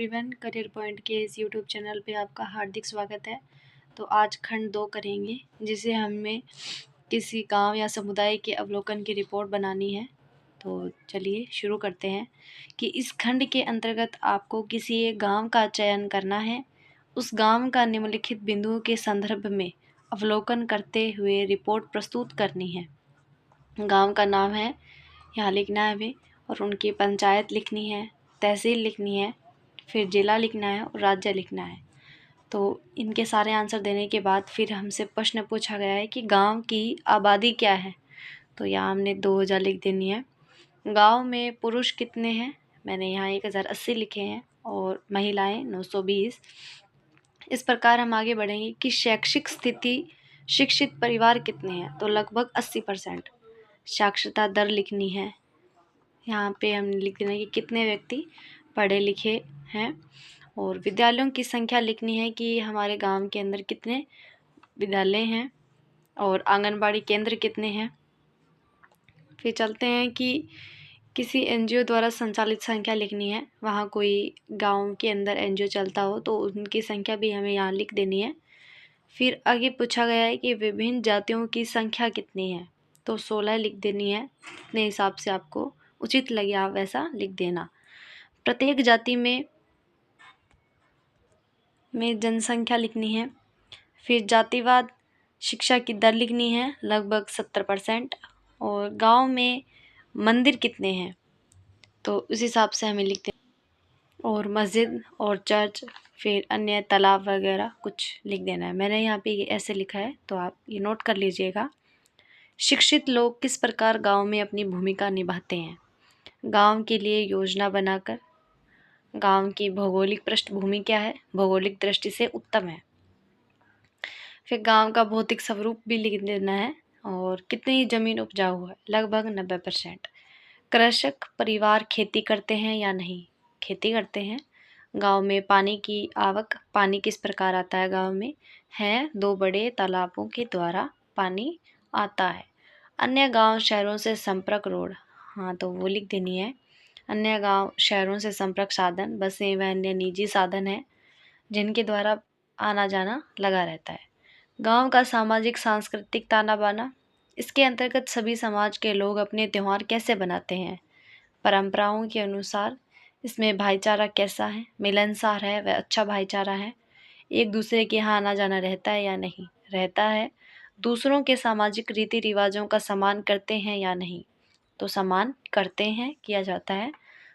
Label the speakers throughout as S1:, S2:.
S1: Everyone, career point के इस YouTube channel पे आपका हार्दिक स्वागत है। तो आज खंड 2 करेंगे, जिसे हमें किसी गांव या समुदाय के अवलोकन की रिपोर्ट बनानी है। तो चलिए शुरू करते हैं कि इस खंड के अंतर्गत आपको किसी एक गांव का चयन करना है। उस गांव का निम्नलिखित बिंदुओं के संदर्भ में अवलोकन करते हुए रिपोर्ट प्रस्तुत करनी है। गांव का नाम है, यहाँ लिखना है हमें, और उनकी पंचायत लिखनी है, तहसील लिखनी है, फिर ज़िला लिखना है और राज्य लिखना है। तो इनके सारे आंसर देने के बाद फिर हमसे प्रश्न पूछा गया है कि गांव की आबादी क्या है। तो यहाँ हमने 2000 लिख देनी है। गांव में पुरुष कितने हैं, मैंने यहाँ 1080 लिखे हैं, और महिलाएं 920। इस प्रकार हम आगे बढ़ेंगे कि शैक्षिक स्थिति, शिक्षित परिवार कितने हैं, तो लगभग 80%। साक्षरता दर लिखनी है, यहाँ पे हम लिख देना कि कितने व्यक्ति पढ़े लिखे हैं, और विद्यालयों की संख्या लिखनी है कि हमारे गांव के अंदर कितने विद्यालय हैं और आंगनबाड़ी केंद्र कितने हैं। फिर चलते हैं कि किसी एनजीओ द्वारा संचालित संख्या लिखनी है, वहाँ कोई गांव के अंदर एनजीओ चलता हो तो उनकी संख्या भी हमें यहाँ लिख देनी है। फिर आगे पूछा गया है कि विभिन्न जातियों की संख्या कितनी है, तो 16 लिख देनी है। अपने हिसाब से आपको उचित लगे आप वैसा लिख देना। प्रत्येक जाति में जनसंख्या लिखनी है। फिर जातिवाद शिक्षा की दर लिखनी है, लगभग 70%। और गांव में मंदिर कितने हैं, तो उस हिसाब से हमें लिखते हैं। और मस्जिद और चर्च, फिर अन्य तालाब वगैरह कुछ लिख देना है। मैंने यहाँ पे ऐसे लिखा है, तो आप ये नोट कर लीजिएगा। शिक्षित लोग किस प्रकार गांव में अपनी भूमिका निभाते हैं, गांव के लिए योजना बनाकर। गांव की भौगोलिक पृष्ठभूमि क्या है, भौगोलिक दृष्टि से उत्तम है। फिर गांव का भौतिक स्वरूप भी लिख देना है, और कितनी ज़मीन उपजाऊ है, लगभग 90%। कृषक परिवार खेती करते हैं या नहीं, खेती करते हैं। गांव में पानी की आवक, पानी किस प्रकार आता है गांव में, है 2 बड़े तालाबों के द्वारा पानी आता है। अन्य गांव शहरों से संपर्क रोड, हाँ तो वो लिख देनी है। अन्य गांव शहरों से संपर्क साधन, बसें व अन्य निजी साधन हैं जिनके द्वारा आना जाना लगा रहता है। गांव का सामाजिक सांस्कृतिक ताना बाना, इसके अंतर्गत सभी समाज के लोग अपने त्यौहार कैसे बनाते हैं, परंपराओं के अनुसार। इसमें भाईचारा कैसा है, मिलनसार है व अच्छा भाईचारा है। एक दूसरे के यहाँ आना जाना रहता है या नहीं, रहता है। दूसरों के सामाजिक रीति रिवाजों का सम्मान करते हैं या नहीं, तो सम्मान करते हैं, किया जाता है।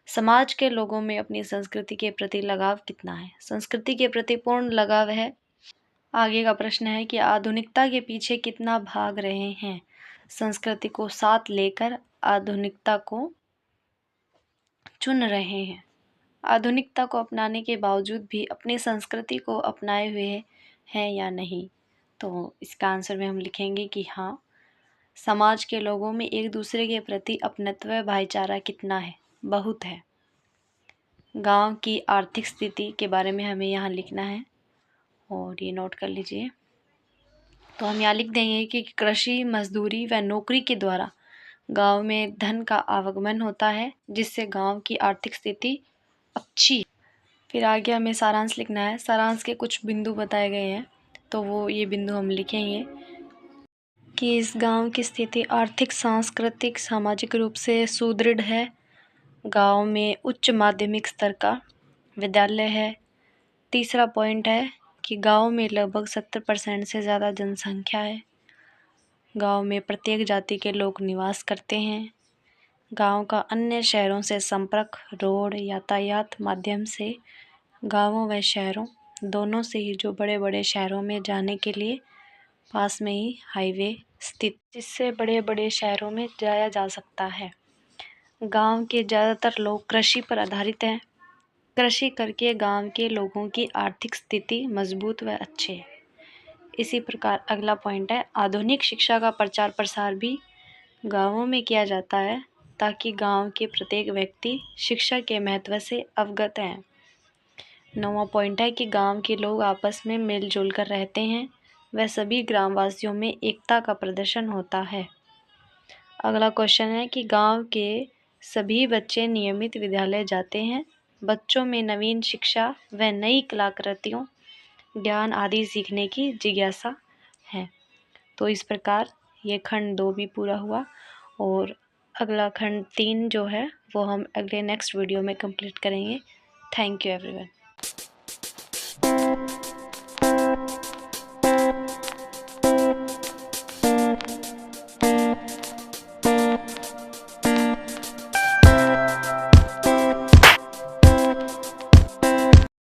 S1: समाज के लोगों में अपनी संस्कृति के प्रति लगाव कितना है, संस्कृति के प्रति पूर्ण लगाव है। आगे का प्रश्न है कि आधुनिकता के पीछे कितना भाग रहे हैं, संस्कृति को साथ लेकर आधुनिकता को चुन रहे हैं। आधुनिकता को अपनाने के बावजूद भी अपनी संस्कृति को अपनाए हुए हैं या नहीं, तो इसका आंसर में हम लिखेंगे कि हाँ। समाज के लोगों में एक दूसरे के प्रति अपनत्व भाईचारा कितना है, बहुत है। गांव की आर्थिक स्थिति के बारे में हमें यहाँ लिखना है, और ये नोट कर लीजिए। तो हम यहाँ लिख देंगे कि कृषि, मजदूरी व नौकरी के द्वारा गांव में धन का आवागमन होता है, जिससे गांव की आर्थिक स्थिति अच्छी है। फिर आगे हमें सारांश लिखना है। सारांश के कुछ बिंदु बताए गए हैं, तो वो ये बिंदु हम लिखेंगे कि इस गांव की स्थिति आर्थिक, सांस्कृतिक, सामाजिक रूप से सुदृढ़ है। गांव में उच्च माध्यमिक स्तर का विद्यालय है। तीसरा पॉइंट है कि गांव में लगभग 70% से ज़्यादा जनसंख्या है। गांव में प्रत्येक जाति के लोग निवास करते हैं। गांव का अन्य शहरों से संपर्क रोड यातायात माध्यम से, गांवों व शहरों दोनों से ही, जो बड़े बड़े शहरों में जाने के लिए पास में ही हाईवे स्थित, जिससे बड़े बड़े शहरों में जाया जा सकता है। गांव के ज़्यादातर लोग कृषि पर आधारित हैं। कृषि करके गांव के लोगों की आर्थिक स्थिति मजबूत व अच्छी है। इसी प्रकार अगला पॉइंट है, आधुनिक शिक्षा का प्रचार प्रसार भी गांवों में किया जाता है, ताकि गांव के प्रत्येक व्यक्ति शिक्षा के महत्व से अवगत हैं। 9वां पॉइंट है कि गांव के लोग आपस में मिलजुल कर रहते हैं, वह सभी ग्रामवासियों में एकता का प्रदर्शन होता है। अगला क्वेश्चन है कि गांव के सभी बच्चे नियमित विद्यालय जाते हैं, बच्चों में नवीन शिक्षा व नई कलाकृतियों, ज्ञान आदि सीखने की जिज्ञासा है। तो इस प्रकार ये खंड 2 भी पूरा हुआ और अगला खंड 3 जो है वो हम अगले नेक्स्ट वीडियो में कंप्लीट करेंगे। Thank you everyone.